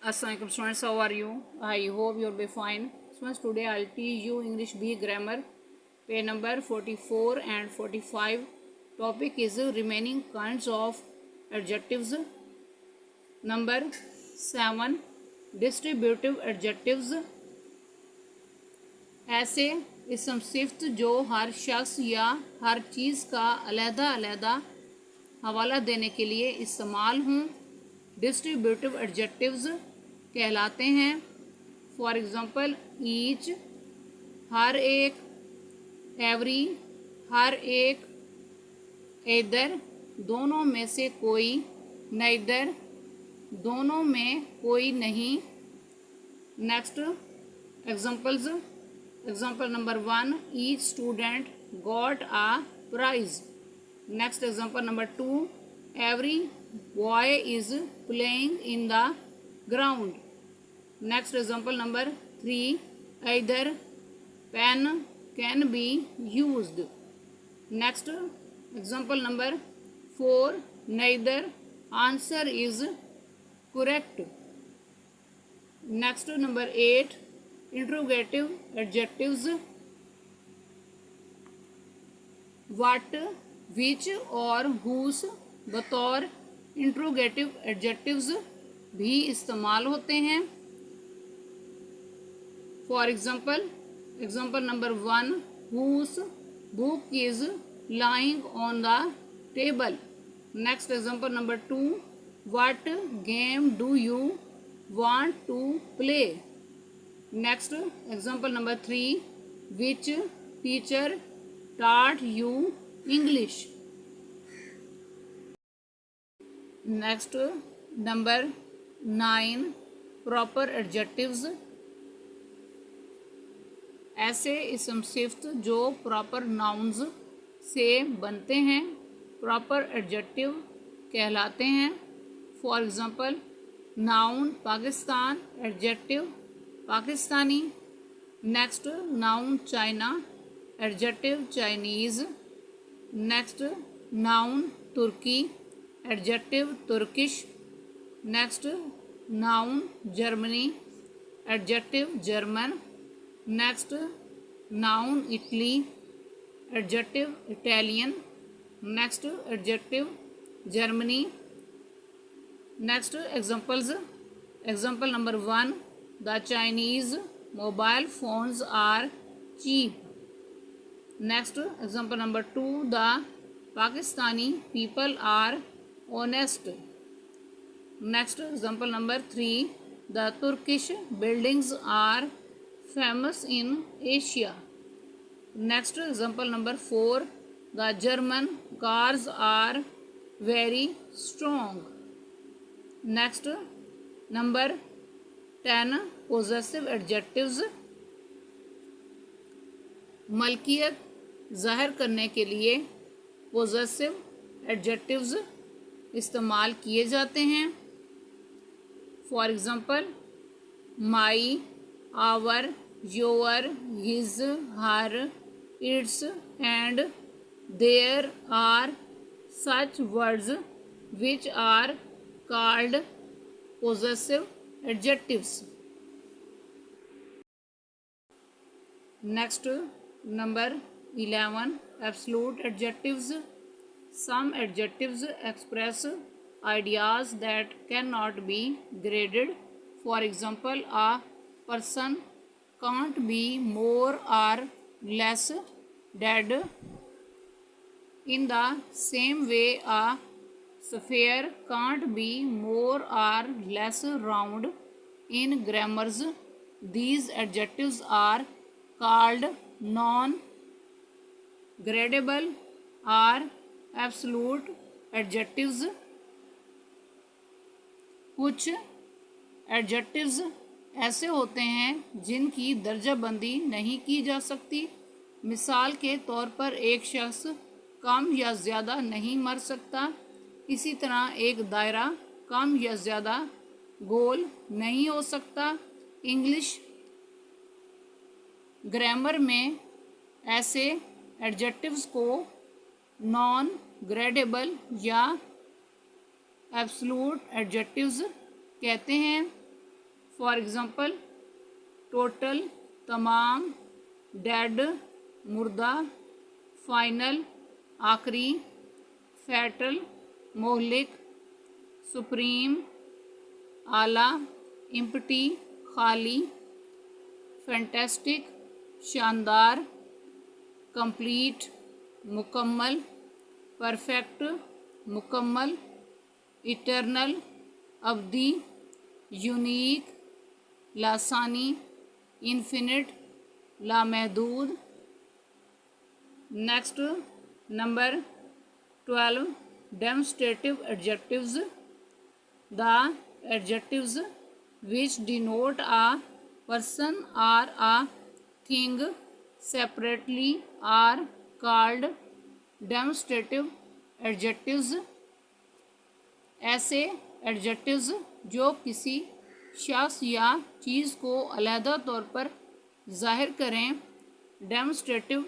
Assalamualaikum students, how are you? I hope you'll be fine. Students, today I'll teach you English B grammar, page number 44 and 45. Topic is remaining kinds of adjectives. Number 7, distributive adjectives. ऐसे इसम सिफ्त जो हर शख्स या हर चीज़ का अलहदा हवाला देने के लिए इस्तेमाल हों, डिस्ट्रीब्यूटिव एडजेक्टिव्स कहलाते हैं. फॉर एग्ज़ाम्पल, ईच हर एक, एवरी हर एक, इधर दोनों में से कोई, नइदर दोनों में कोई नहीं. Next examples. Example number 1, each student got a prize. Next example number 2, every boy is playing in the ground. Next example number 3, either pen can be used. Next example number 4, neither answer is correct. Next number 8, interrogative adjectives. What, which और whose बतौर interrogative adjectives भी इस्तेमाल होते हैं. For example number 1, whose book is lying on the table. Next example number 2, what game do you want to play. Next example number 3, which teacher taught you English. Next number 9, proper adjectives. ऐसे इसम सिफ्त जो proper nouns से बनते हैं proper adjective कहलाते हैं. For example, noun Pakistan, adjective Pakistani. Next noun China, adjective Chinese. Next noun Turkey, adjective Turkish. Next noun Germany, adjective German. Next noun Italy, adjective Italian. Next adjective Germany. Next examples. Example number 1, the Chinese mobile phones are cheap. Next example number 2, the Pakistani people are honest. Next example number 3, the Turkish buildings are famous in Asia. Next example number 4, the German cars are very strong. Next number 10, possessive adjectives. मलकियत ज़ाहिर करने के लिए possessive adjectives इस्तेमाल किए जाते हैं. For example, my, our, your, his, her, its and there are such words which are called possessive adjectives. Next number 11, absolute adjectives. Some adjectives express ideas that cannot be graded. For example, a person can't be more or less dead. In the same way, a sphere can't be more or less round. In grammars, these adjectives are called non-gradable or absolute adjectives. कुछ adjectives ऐसे होते हैं जिनकी दर्जाबंदी नहीं की जा सकती. मिसाल के तौर पर, एक शख्स कम या ज़्यादा नहीं मर सकता. इसी तरह एक दायरा कम या ज़्यादा गोल नहीं हो सकता. इंग्लिश ग्रामर में ऐसे एडजेक्टिव्स को नॉन ग्रेडेबल या एब्सोल्यूट एडजेक्टिव्स कहते हैं. फॉर एग्ज़ाम्पल टोटल, तमाम, डेड, मुर्दा, फाइनल, आखिरी, फैटल, मोहलिक, सुप्रीम, आला, इम्पटी, खाली, फैंटेस्टिक, शानदार, कंप्लीट, मुकम्मल, परफेक्ट, मुकम्मल, इटरनल, अवधि, यूनिक, लासानी, इन्फिनिट, लामहदूद। Next number 12, demonstrative adjectives. The adjectives which denote a person or a thing separately are called demonstrative adjectives। ऐसे एडजेक्टिव्स जो किसी शख्स या चीज़ को अलहदा तौर पर ज़ाहिर करें डेमोस्ट्रेटिव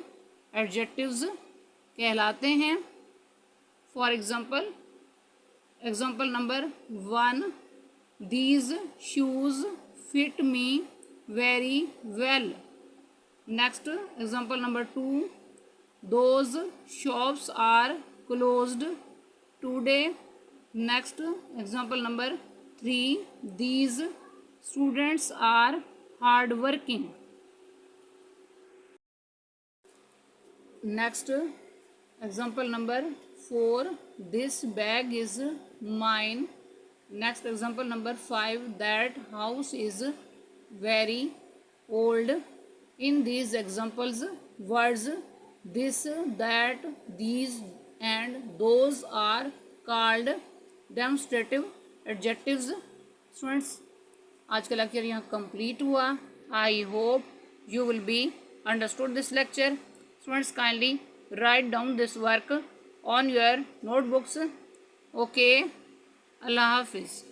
एडजेक्टिव्स कहलाते हैं। For example number 1, these shoes fit me very well। Next example number 2, those shops are closed today। Next example number 3, these students are hardworking। Next example number 4, this bag is mine। Next example number 5, that house is very old। In these examples, words this, that, these and those are called demonstrative adjectives। Students, आज का lecture यहाँ complete हुआ। I hope you will be understood this lecture। Students, kindly write down this work on your notebooks। Okay, Allah Hafiz।